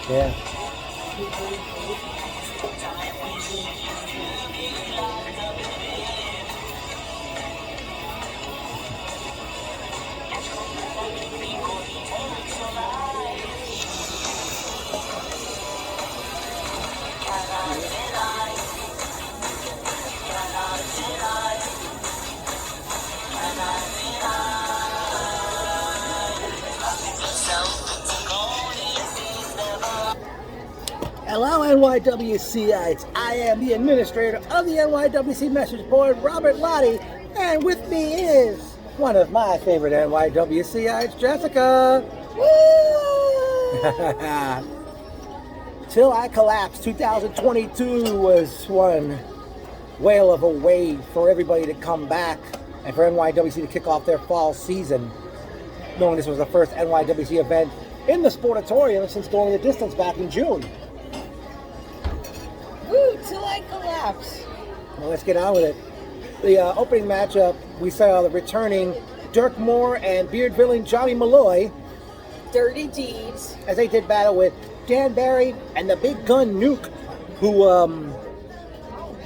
Yeah. Hello, NYWCites. I am the administrator of the NYWC message board, Robert Lottie, and with me is one of my favorite NYWCites, Jessica. Woo! Till I Collapsed 2022 was one whale of a way for everybody to come back and for NYWC to kick off their fall season, knowing this was the first NYWC event in the Sportatorium since going the distance back in June. Woo, Till I Collapse. Well, let's get on with it. The opening matchup, we saw the returning Dirk Moore and beard villain Johnny Malloy. Dirty Deeds. As they did battle with Dan Barry and the Big Gun Nuke, who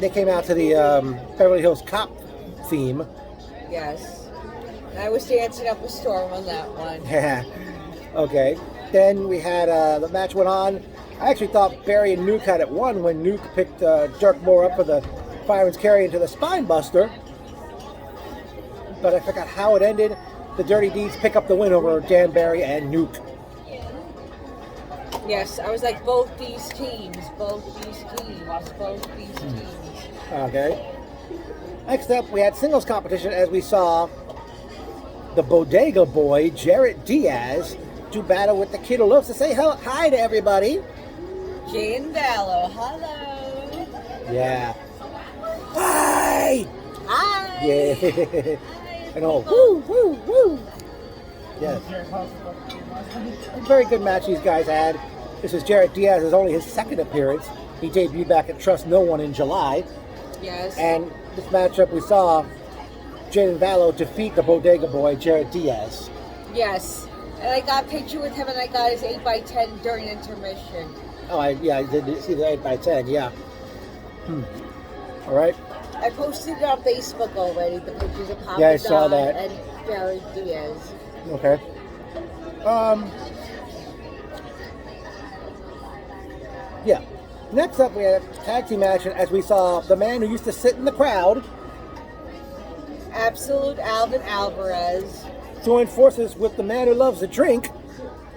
they came out to the Beverly Hills Cop theme. Yes. I was dancing up a storm on that one. Yeah. Okay. Then we had the match went on. I actually thought Barry and Nuke had it won when Nuke picked Dirk Moore up for the Fireman's Carry into the Spine Buster. But I forgot how it ended. The Dirty Deeds pick up the win over Dan Barry and Nuke. Yes, I was like, both these teams. Okay. Next up, we had singles competition as we saw the Bodega Boy, Jarrett Diaz, do battle with the kid who loves to say hi to everybody. Jane Vallow, hello. Yeah. Hi! Hi! Yeah. And all, woo, woo, woo. Yes. Very good match these guys had. This is Jarrett Diaz's only his second appearance. He debuted back at Trust No One in July. Yes. And this matchup we saw Jaden Vallow defeat the Bodega Boy, Jarrett Diaz. Yes. And I got a picture with him and I got his 8x10 during intermission. Oh, I did see the 8x10, yeah. All right. I posted it on Facebook already, the pictures of Papa Yeah, I saw Don that. and Jared Diaz. Okay. Yeah. Next up, we had a tag team action as we saw the man who used to sit in the crowd Absolute Alvin Alvarez. join forces with the man who loves to drink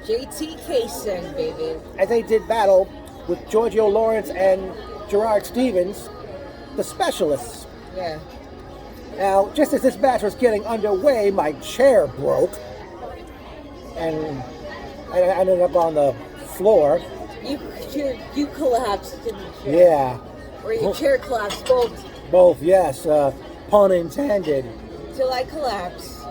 JT Kaysen, baby. as they did battle with Giorgio Lawrence and Gerard Stevens, the specialists. Yeah. Now, just as this match was getting underway, my chair broke, and I ended up on the floor. You collapsed, didn't you? Yeah. Or your chair collapsed, both. Both, yes. Pun intended. Till I collapsed.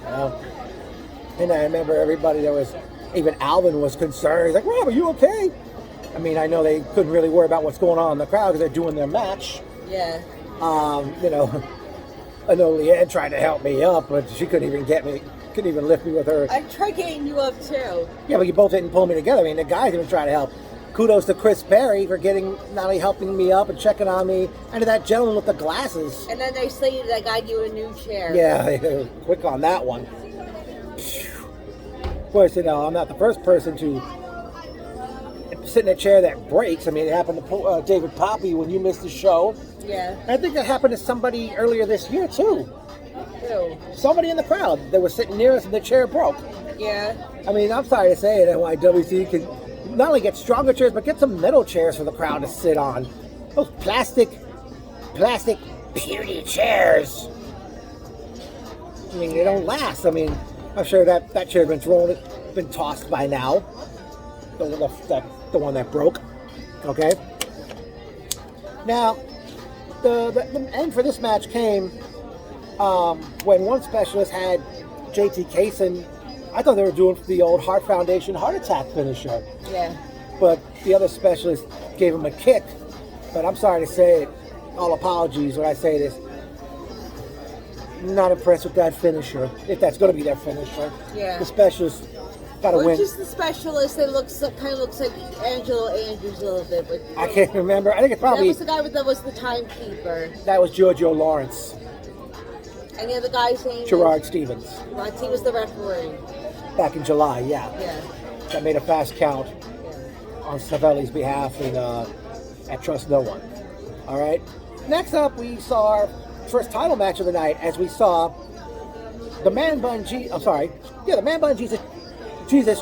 And I remember everybody that was, even Alvin was concerned. He's like, Rob, are you okay? I mean, I know they couldn't really worry about what's going on in the crowd because they're doing their match. Yeah. You know, I know Leanne tried to help me up, but she couldn't even lift me with her. I tried getting you up too. Yeah, but you both didn't pull me together. I mean, the guys even tried to help. Kudos to Chris Perry for not only helping me up and checking on me, and to that gentleman with the glasses. And then they stated I got you a new chair. Yeah, they were quick on that one. Of course, you know, I'm not the first person to sit in a chair that breaks. I mean, it happened to David Poppy when you missed the show. Yeah. I think that happened to somebody earlier this year, too. Who? Somebody in the crowd that was sitting near us and the chair broke. Yeah. I mean, I'm sorry to say it, NYWC can not only get stronger chairs, but get some metal chairs for the crowd to sit on. Those plastic puny chairs. I mean, they don't last. I mean, I'm sure that chair has been tossed by now. The one that broke. Okay. Now, the end for this match came when one specialist had JT Kaysen. I thought they were doing the old Heart Foundation heart attack finisher. Yeah. But the other specialist gave him a kick. But I'm sorry to say it. All apologies when I say this. Not impressed with that finisher, if that's going to be their finisher. Yeah. The specialist Gotta win. Which is the specialist that kind of looks like Angelo Andrews a little bit. But I can't remember. I think it's probably... That was the guy that was the timekeeper. That was Giorgio Lawrence. And the other guy's name Gerard Stevens. Right, he was the referee. Back in July, yeah. Yeah. That made a fast count on Savelli's behalf at Trust No One. All right. Next up, we saw our first title match of the night as we saw the Man Bun Jesus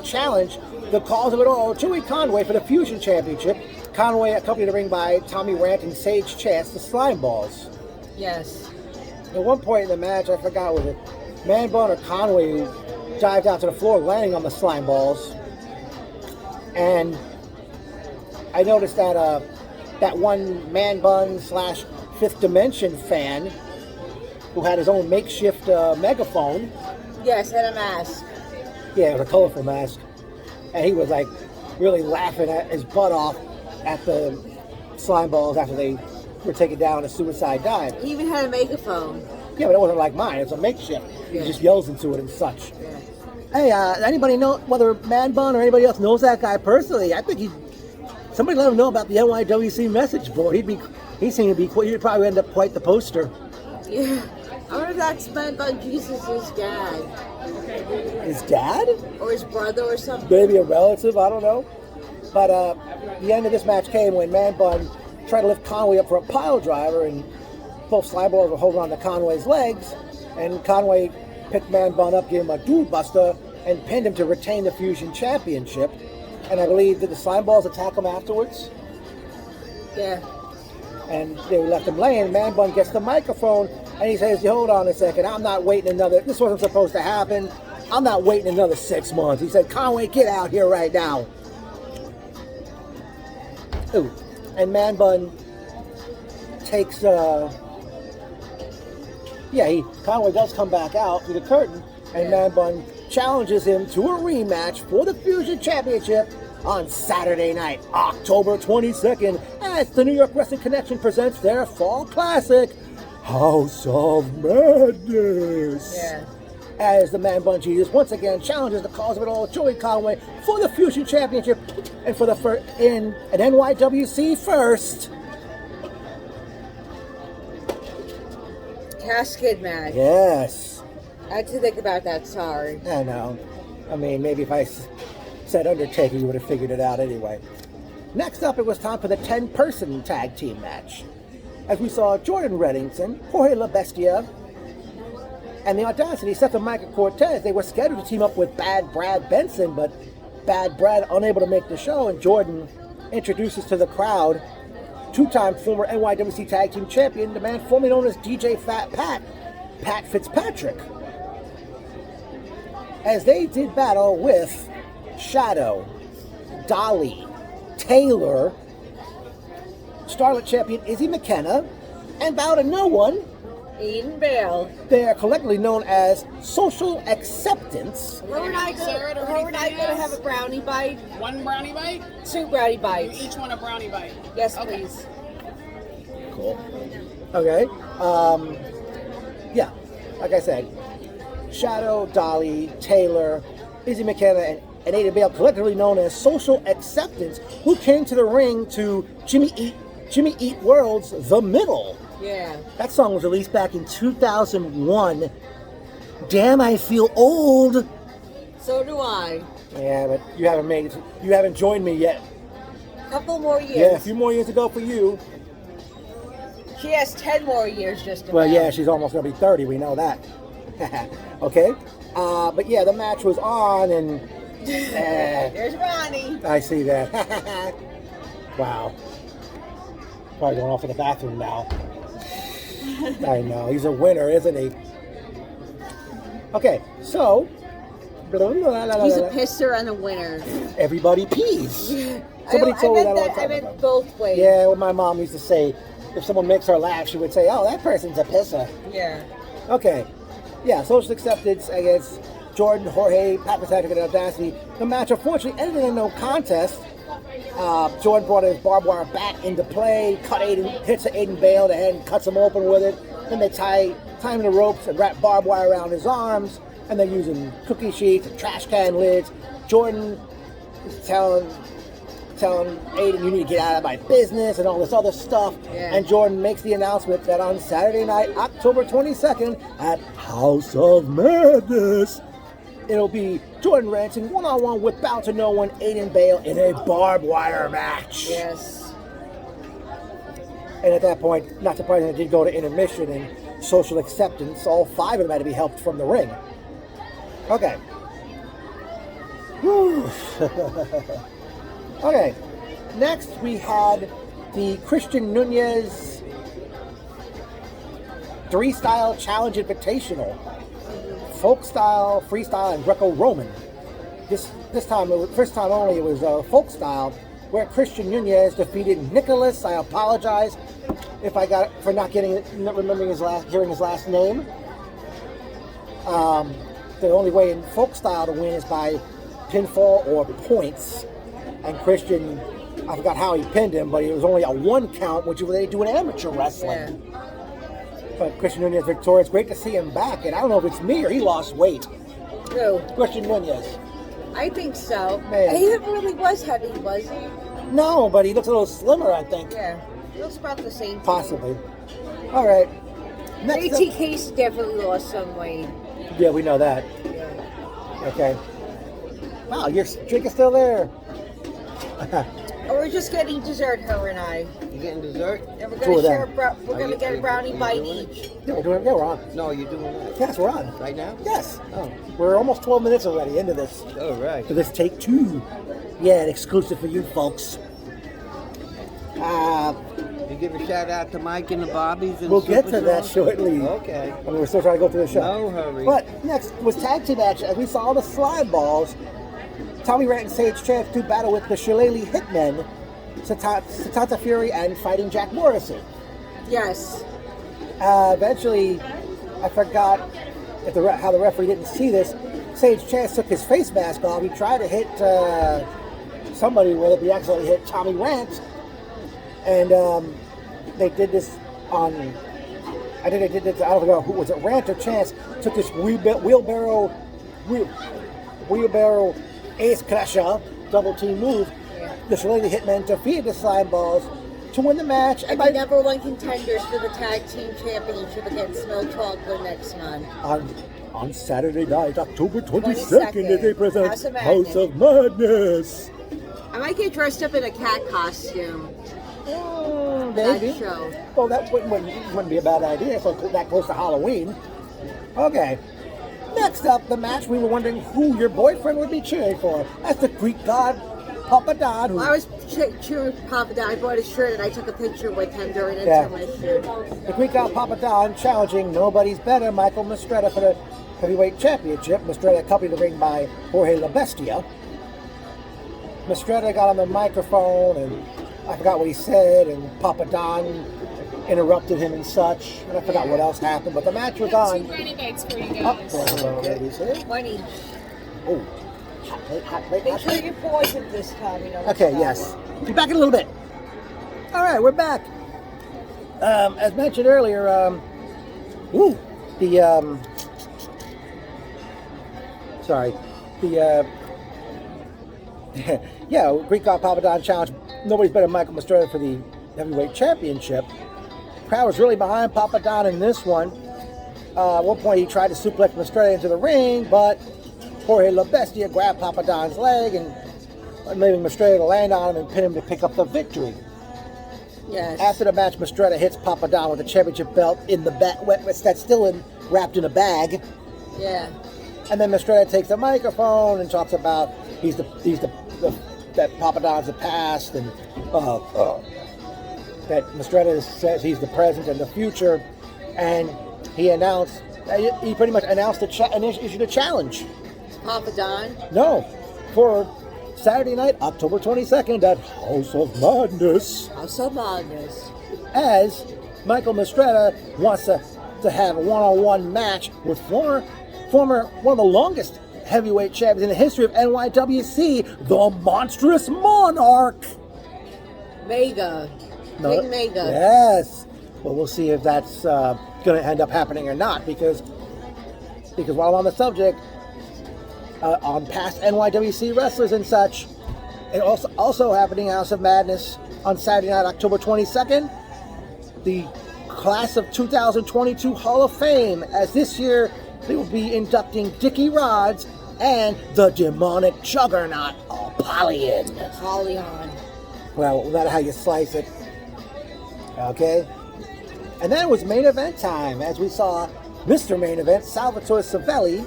challenge the cause of it all, Joey Conway, for the Fusion Championship. Conway accompanied the ring by Tommy Rant and Sage Chance, the Slime Balls. Yes. At one point in the match, I forgot, was it Man Bun or Conway who dived down to the floor, landing on the Slime Balls. And I noticed that that one Man Bun / Fifth Dimension fan who had his own makeshift megaphone. Yes, and a mask. Yeah, it was a colorful mask. And he was like really laughing at his butt off at the Slime Balls after they were taken down a suicide dive. He even had a megaphone. Yeah, but it wasn't like mine. It's a makeshift. Yeah. He just yells into it and such. Yeah. Hey, anybody know whether Man Bun or anybody else knows that guy personally? I think somebody let him know about the NYWC message board. He seemed to be he'd probably end up quite the poster. Yeah. I wonder if that's Man Bun Jesus' dad. His dad? Or his brother or something. Maybe a relative, I don't know. But the end of this match came when Man Bun tried to lift Conway up for a pile driver, and both Slime Balls were holding on to Conway's legs, and Conway picked Man Bun up, gave him a dude buster, and pinned him to retain the Fusion Championship. And I believe, did the Slime Balls attack him afterwards? Yeah. And they left him laying. Man Bun gets the microphone, and he says, hold on a second, I'm not waiting this wasn't supposed to happen. I'm not waiting another 6 months. He said, Conway, get out here right now. Ooh. And Man Bun takes, Conway does come back out through the curtain, and Man Bun challenges him to a rematch for the Fusion Championship on Saturday night, October 22nd, as the New York Wrestling Connection presents their Fall Classic, House of Madness. Yeah. As the Man Bun Jesus once again challenges the cause of it all, Joey Conway, for the Fusion Championship and for in an NYWC first. Casket match. Yes. I had to think about that, sorry. I know. I mean, maybe if I said Undertaker, you would have figured it out anyway. Next up, it was time for the 10-person tag team match, as we saw Jordan Reddington, Jorge La Bestia, and the Audacity, Seth and Micah Cortez. They were scheduled to team up with Bad Brad Benson, but Bad Brad unable to make the show, and Jordan introduces to the crowd two-time former NYWC Tag Team Champion, the man formerly known as DJ Fat Pat Fitzpatrick. As they did battle with Shadow, Dolly, Taylor, Starlet Champion Izzy McKenna, and bow to no one, Eden Bale. they are collectively known as Social Acceptance. Her and I gonna have a brownie bite. 1 brownie bite? 2 brownie bites. You each want a brownie bite. Yes, Okay. please. Cool. Okay. Yeah, like I said, Shadow, Dolly, Taylor, Izzy McKenna, and Ada Bale, collectively known as Social Acceptance, who came to the ring to Jimmy Eat World's The Middle. Yeah. That song was released back in 2001. Damn, I feel old. So do I. Yeah, but you haven't joined me yet. Couple more years. Yeah, a few more years to go for you. She has 10 more years just about. Well, yeah, she's almost going to be 30. We know that. Okay? But yeah, the match was on, and... There's Ronnie. I see that. Wow. Probably going off to the bathroom now. I know. He's a winner, isn't he? Okay, so... He's a pisser and a winner. Everybody pees. Somebody told me that a long time I meant ago. both ways. Yeah, what my mom used to say, if someone makes her laugh, she would say, oh, that person's a pisser. Yeah. Okay. Yeah, Social Acceptance against Jordan, Jorge, Pat Fitzpatrick, and Audacity. The match unfortunately ended in no contest. Jordan brought his barbed wire bat into play, hits Aiden Bale, the head, and cuts him open with it. Then they tie him in the ropes and wrap barbed wire around his arms, and they're using cookie sheets and trash can lids. Jordan is telling Aiden, you need to get out of my business and all this other stuff. Yeah. And Jordan makes the announcement that on Saturday night, October 22nd, at House of Madness, it'll be Jordan Ranson one-on-one with Bow to No One, Aiden Bale in a barbed wire match. Yes. And at that point, not surprising, it did go to intermission and social acceptance. All 5 of them had to be helped from the ring. Okay. Whew. Okay. Next, we had the Christian Nunez 3-style challenge invitational. Folk style, freestyle, and Greco-Roman. This time, first time only, it was folk style, where Christian Nunez defeated Nicholas. I apologize if I got for not remembering hearing his last name. The only way in folk style to win is by pinfall or points. And Christian, I forgot how he pinned him, but it was only a 1 count, which they do in amateur wrestling. Yeah. But Christian Nunez victorious. Great to see him back. And I don't know if it's me or he lost weight. Who? Christian Nunez. I think so. Man. He never really was heavy, was he? No, but he looks a little slimmer, I think. Yeah. He looks about the same. Possibly. All right. Next up- ATK's definitely lost some weight. Yeah, we know that. Yeah. Okay. Wow, your drink is still there. Oh, we're just getting dessert, her and I. You getting dessert? And we're Two gonna of them. share. We're gonna get a brownie bite doing it? each. Yeah, we're on. No, you're doing that. Yes, we're on. Right now? Yes. Oh. We're almost 12 minutes already into this. All right. For this take 2. Yeah, an exclusive for you folks. You give a shout out to Mike and the Bobbies and We'll get to that Superstars? shortly. Okay. I mean, we're still trying to go through the show. No hurry. But next was tag team match. As we saw the slide balls, Tommy Rhett and Sage Chance do battle with the Shillelagh Hitmen, Satanta Fury, and Fighting Jack Morrison. Yes. Eventually, I forgot how the referee didn't see this. Sage Chance took his face mask off. He tried to hit somebody with it, but he accidentally hit Tommy Rant. And they did this on, I think they did this, I don't know, who was it, Rant or Chance, took this wheelbarrow ace crusher, double team move. Yeah. The Shillelagh Hitmen defeated the slime balls to win the match. And the number 1 contenders for the tag team championship against No Chocolate next month. On Saturday night, October 22nd, 22nd, as they present House of House of Madness. I might get dressed up in a cat costume. Maybe. That show. Well, that wouldn't be a bad idea. So that close to Halloween. Okay. Next up, the match we were wondering who your boyfriend would be cheering for. That's the Greek god Papa Don. Who, Well, I was cheering for Papa Don. I bought his shirt and I took a picture with him during Yeah. intermission. the Greek god Papa Don challenging nobody's better Michael Mistretta for the heavyweight championship. Mistretta accompanied the ring by Jorge La Bestia. Mistretta got on the microphone and I forgot what he said, and Papa Don interrupted him and such, and I forgot what else happened, but the match was Two on. brownie bites for you Up guys. there, ladies. 1 each. Oh, hot plate, hot plate, Make hot sure plate. you're poisoned this time. You know. Okay, yes. Be back in a little bit. All right, we're back. As mentioned earlier, Greek God Papa Don challenge. Nobody's better than Michael Mistretta for the heavyweight championship. Crowd was really behind Papa Don in this one. At one point, he tried to suplex Mistretta into the ring, but Jorge La Bestia grabbed Papa Don's leg and leaving Mistretta to land on him and pin him to pick up the victory. Yes. After the match, Mistretta hits Papa Don with the championship belt in the bag, that's still wrapped in a bag. Yeah. And then Mistretta takes the microphone and talks about that Papa Don's the past, and that Mistretta says he's the present and the future, and he pretty much announced and issued a challenge. Papa Don. No, for Saturday night, October 22nd at House of Madness, Also Magnus. as Michael Mistretta wants to have a one-on-one match with former one of the longest heavyweight champions in the history of NYWC, the Monstrous Monarch. Mega. No, King Mega. Yes. Well, we'll see if that's going to end up happening or not, because while I'm on the subject, on past NYWC wrestlers and such. And also happening House of Madness on Saturday night, October 22nd, the class of 2022 Hall of Fame, as this year they will be inducting Dickie Rods and the demonic juggernaut Apollyon. Well, no matter how you slice it. Okay? And then it was main event time, as we saw Mr. Main Event, Salvatore Savelli,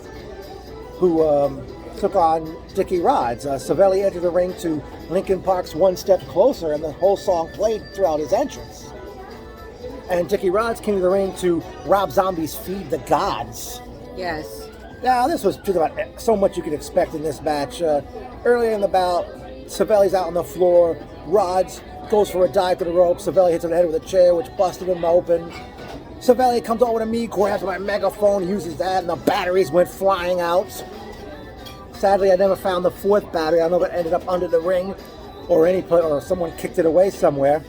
who took on Dickie Rods. Savelli entered the ring to Linkin Park's One Step Closer, and the whole song played throughout his entrance. And Dickie Rods came to the ring to Rob Zombie's Feed the Gods. Yes. Now, this was just about so much you could expect in this match. Earlier in the bout, Savelli's out on the floor. Rods goes for a dive to the rope. Savelli hits him in the head with a chair, which busted him open. Savelli comes over to me, grabs my megaphone, uses that, and the batteries went flying out. Sadly, I never found the fourth battery. I don't know if it ended up under the ring or someone kicked it away somewhere.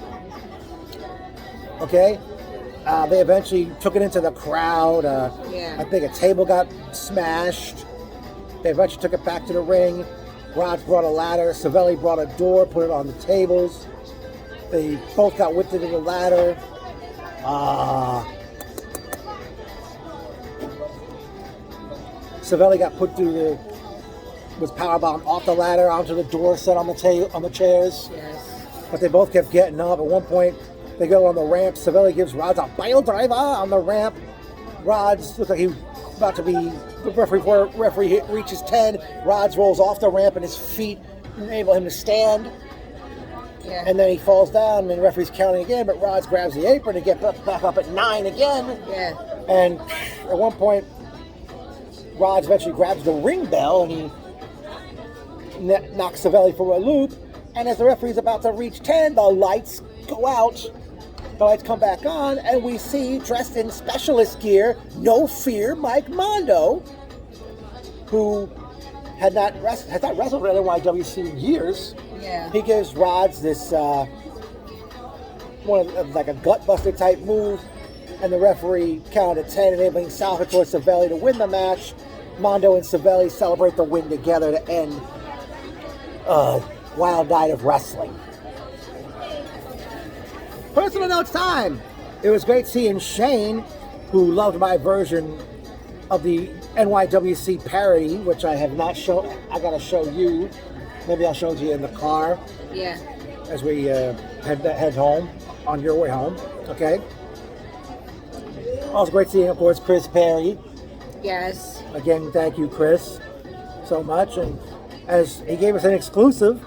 Okay? They eventually took it into the crowd. I think a table got smashed. They eventually took it back to the ring. Rods brought a ladder. Savelli brought a door, put it on the tables. They both got whipped into the ladder. Savelli got put through was powerbombed off the ladder onto the door set on the chairs. Yes. But they both kept getting up. At one point, they go on the ramp. Savelli gives Rods a pile driver on the ramp. Rods looks like he's about to be the referee reaches 10. Rods rolls off the ramp and his feet enable him to stand. Yeah. And then he falls down and the referee's counting again, but Rods grabs the apron to get back up at 9 again. Yeah. And at one point, Rods eventually grabs the ring bell and he knocks Savelli for a loop. And as the referee's about to reach 10, the lights go out. The lights come back on, and we see, dressed in specialist gear, no fear, Mike Mondo, who had not wrestled at NYWC in years. Yeah. He gives Rods this like a gut-buster type move, and the referee counted 10, enabling Salvatore Savelli to win the match. Mondo and Savelli celebrate the win together to end Wild Night of Wrestling. Personal notes time. It was great seeing Shane, who loved my version of the NYWC parody, which I have not shown. I gotta show you. Maybe I'll show it to you in the car. Yeah. As we head home, on your way home. Okay. Also great seeing, of course, Chris Perry. Yes. Again, thank you, Chris, so much. And as he gave us an exclusive,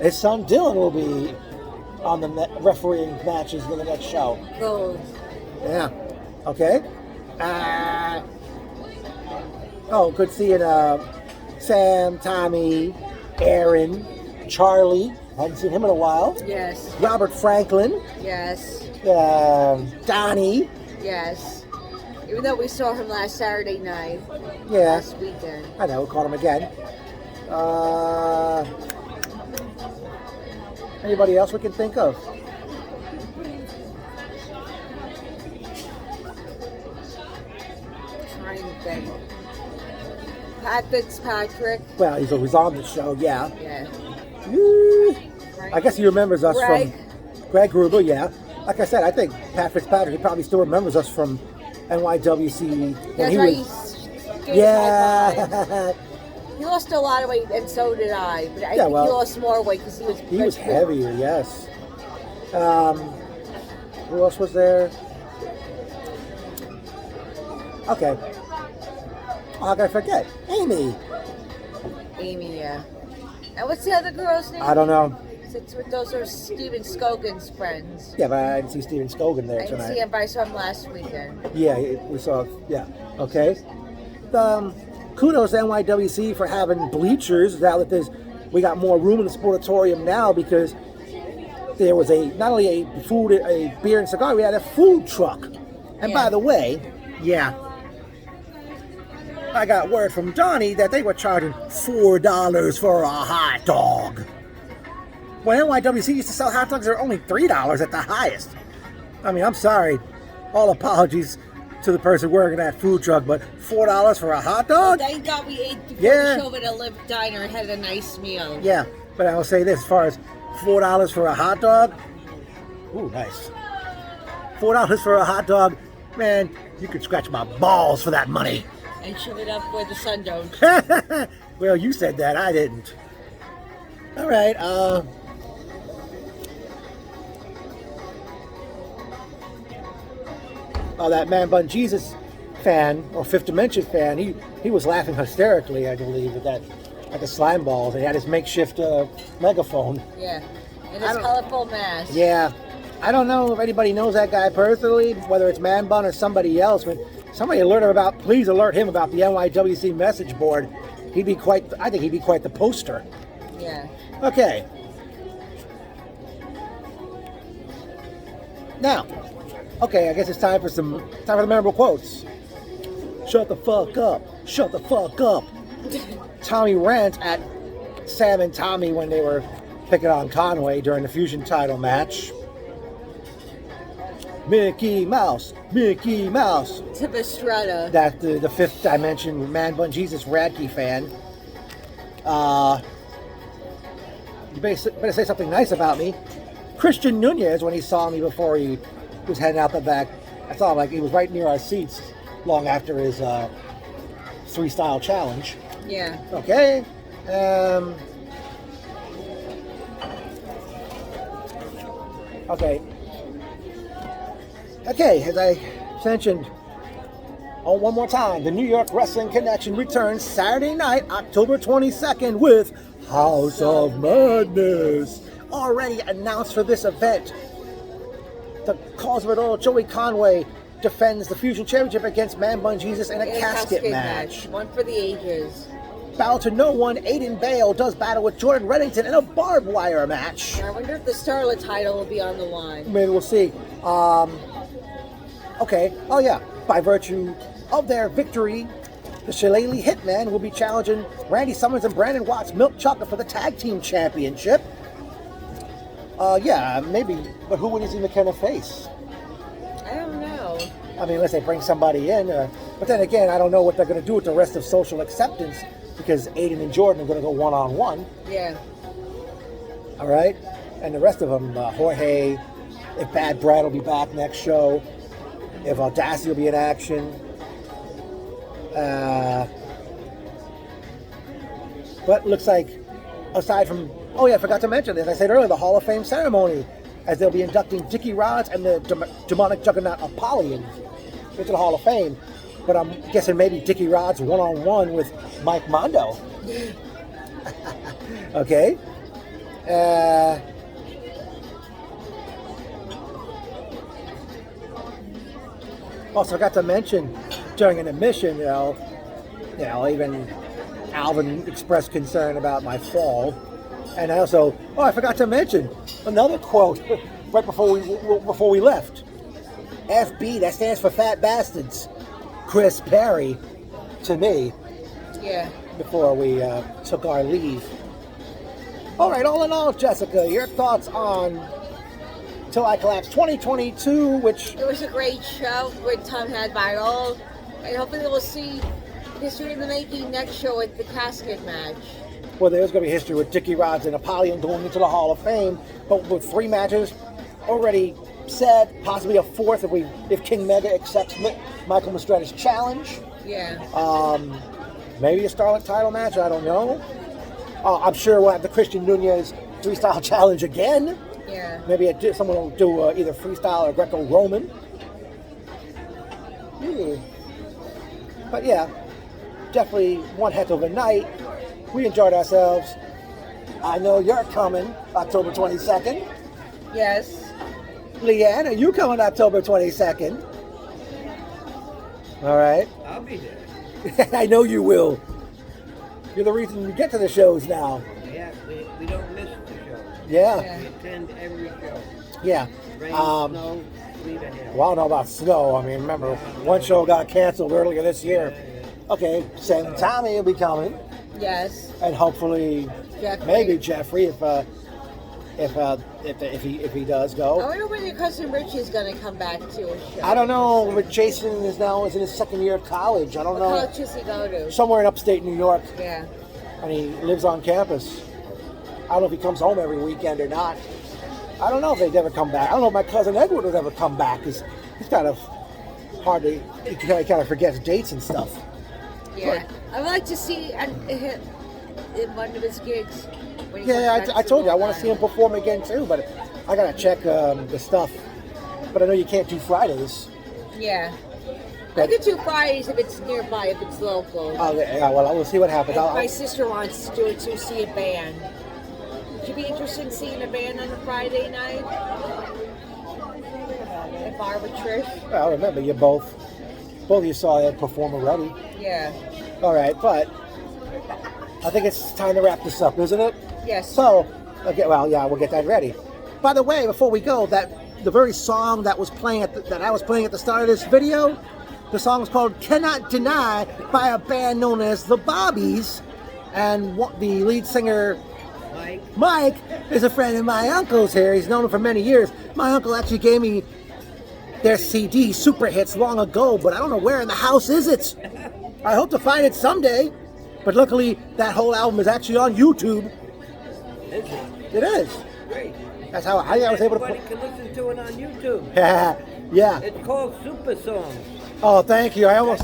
his son Dylan will be on the refereeing matches in the next show. Gold. Yeah. Okay. Good seeing Sam, Tommy, Aaron, Charlie. Hadn't seen him in a while. Yes. Robert Franklin. Yes. Donnie. Yes. Even though we saw him last Saturday night. Yeah. Last weekend. I know, we caught him again. Anybody else we can think of? Trying to think. Pat Fitzpatrick. Well, he's always on the show, yeah. Yeah. Woo. I guess he remembers us Greg. from Greg Gruber, yeah. Like I said, I think Pat Fitzpatrick, he probably still remembers us from NYWC. That's right. Yeah. He lost a lot of weight, and so did I. But I think he lost more weight because he was heavier, yes. Who else was there? Okay. How can I forget? Amy, yeah. And what's the other girl's name? I don't know. Those are Steven Scogan's friends. Yeah, but I didn't see Steven Scogan there tonight. I didn't see him, but I saw him last weekend. Yeah, we saw, yeah. Okay. Kudos to NYWC for having bleachers. Now that we got more room in the Sportatorium now because there was not only a beer and cigar, we had a food truck. And by the way, I got word from Donnie that they were charging $4 for a hot dog. When NYWC used to sell hot dogs, they were only $3 at the highest. I mean, I'm sorry. All apologies to the person working that food truck, but $4 for a hot dog? Thank God we ate before Yeah. the show at a Live Diner and had a nice meal. Yeah, but I will say this, as far as $4 for a hot dog, ooh, nice. $4 for a hot dog, man, you could scratch my balls for that money. And shove it up where the sun don't. Well, you said that, I didn't. All right, that Man Bun Jesus fan, or Fifth Dimension fan, he was laughing hysterically, I believe, at the slime balls. He had his makeshift megaphone. Yeah. And his colorful mask. Yeah. I don't know if anybody knows that guy personally, whether it's Man Bun or somebody else, but somebody please alert him about the NYWC message board. I think he'd be quite the poster. Yeah. Okay. Now, I guess it's time for the memorable quotes. Shut the fuck up. Shut the fuck up. Tommy rant at Sam and Tommy when they were picking on Conway during the Fusion title match. Mickey Mouse. Mickey Mouse. To Bistretta. That the Fifth Dimension Man Bun Jesus Radke fan. You better say something nice about me. Christian Nunez, when he saw me before he was heading out the back, I saw him like he was right near our seats long after his 3-style challenge. Yeah. Okay. Okay, as I mentioned, one more time, the New York Wrestling Connection returns Saturday night, October 22nd with House of Madness. Already announced for this event. The cause of it all, Joey Conway defends the Fusion Championship against Man Bun Jesus in a casket match. One for the ages. Battle to no one, Aiden Bale does battle with Jordan Reddington in a barbed wire match. I wonder if the Starlet title will be on the line. Maybe we'll see. By virtue of their victory, the Shillelagh Hitmen will be challenging Randy Summers and Brandon Watts Milk Chocolate for the Tag Team Championship. Maybe, but who would Izzy McKenna face? I don't know. I mean, unless they bring somebody in. But then again, I don't know what they're going to do with the rest of Social Acceptance because Aiden and Jordan are going to go one-on-one. Yeah. All right? And the rest of them, Jorge, if Bad Brad will be back next show, if Audacity will be in action. But it looks like, aside from, I forgot to mention this. I said earlier, the Hall of Fame ceremony, as they'll be inducting Dickie Rods and the demonic juggernaut Apollyon into the Hall of Fame. But I'm guessing maybe Dickie Rods one-on-one with Mike Mondo. Okay. Also, I forgot to mention during an admission, even Alvin expressed concern about my fall. And I also, I forgot to mention another quote right before we left. FB, that stands for Fat Bastards. Chris Perry, to me. Yeah. Before we took our leave. All right, all in all, Jessica, your thoughts on Till I Collapse 2022, which... It was a great show. Great time had by it all. And hopefully we'll see history in the making next show at the casket match. Well, there's going to be history with Dickie Rods and Apollyon going into the Hall of Fame, but with 3 matches already set, possibly a 4th if King Mega accepts Michael Mistretta's challenge. Yeah. Maybe a Starlet title match, I don't know. I'm sure we'll have the Christian Nunez 3-style challenge again. Yeah. Maybe someone will do either freestyle or Greco-Roman. But yeah, definitely one heck of a night. We enjoyed ourselves. I know you're coming October 22nd. Yes. Leanne, are you coming October 22nd? All right. I'll be there. I know you will. You're the reason you get to the shows now. Yeah, we don't miss the show. Yeah. We attend every show. Yeah. Rain, snow, leave it here. Well, I don't know about snow. I mean, remember, one show got canceled earlier this year. Yeah. Okay, Sam and Tommy will be coming. Yes. And hopefully, Jeffrey. maybe Jeffrey, if if he does I go. wonder when your cousin Rich is going to come back to a show. I don't know. But Jason is in his second year of college. I don't What know. college does he go to? Somewhere in upstate New York, Yeah. and he lives on campus. I don't know if he comes home every weekend or not. I don't know if they'd ever come back. I don't know if my cousin Edward would ever come back because he's kind of hard to. He kind of forgets dates and stuff. Yeah. I would like to see him in one of his gigs. When he Yeah, comes back I told you I Long want to see him Island. perform again too, but I gotta check the stuff. But I know you can't do Fridays. Yeah. I But- could do Fridays if it's nearby, if it's local. Yeah, well, we'll see what happens. And my sister wants to do it to see a band. Would you be interested in seeing a band on a Friday night? And Barbara Trish? Well, remember, you both of you saw that perform already. Yeah. All right, but I think it's time to wrap this up, isn't it? Yes. So, okay, well, yeah, we'll get that ready. By the way, before we go, the very song that was playing that I was playing at the start of this video, the song was called "Cannot Deny" by a band known as the Bobbies, and the lead singer Mike is a friend of my uncle's here. He's known him for many years. My uncle actually gave me their CD, Super Hits, long ago, but I don't know where in the house is it. I hope to find it someday. But luckily, that whole album is actually on YouTube. Is it? It is. Great. That's how I was able to Everybody can listen to it on YouTube. Yeah. It's called Super Songs. Oh, thank you. I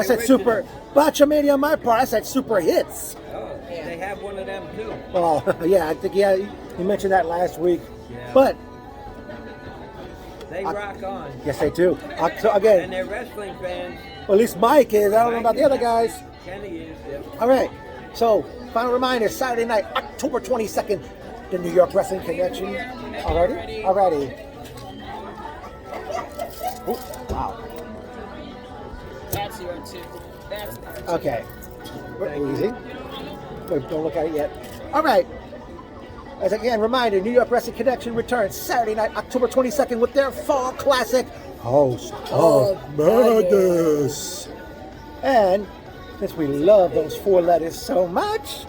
said original. super. Botchamania on my part. I said super hits. Oh, they have one of them too. Oh, yeah. I think you mentioned that last week. Yeah. But They rock on. yes, they do. So And again, they're wrestling fans. well, at least Mike is. I don't know about the other guys. Kenny is. Yeah. All right. So, final reminder: Saturday night, October 22nd, the New York Wrestling Connection. Alrighty. Oh, wow. That's your two. That's Okay. Easy. Wait, don't look at it yet. All right. As again, reminder, New York Wrestling Connection returns Saturday night, October 22nd with their fall classic, House of Madness. And since we love those four letters so much,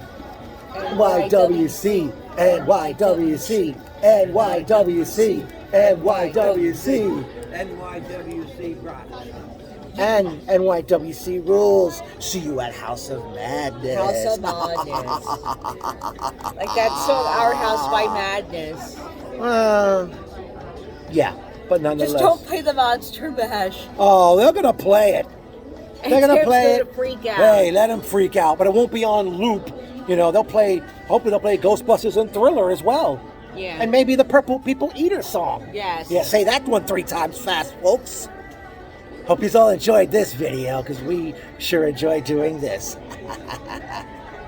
NYWC, NYWC, NYWC, NYWC, NYWC rock. and NYWC rules. See you at House of Madness. House of Madness. Like that song, Our House by Madness. Yeah, but nonetheless. Just don't play the Monster Mash. Oh, they're gonna play it. They're gonna Tim's play gonna it. freak out. Hey, let them freak out, but it won't be on loop. You know, hopefully they'll play Ghostbusters and Thriller as well. Yeah. And maybe the Purple People Eater song. Yes. Yeah, say that one 3 times fast, folks. Hope you all enjoyed this video, because we sure enjoy doing this.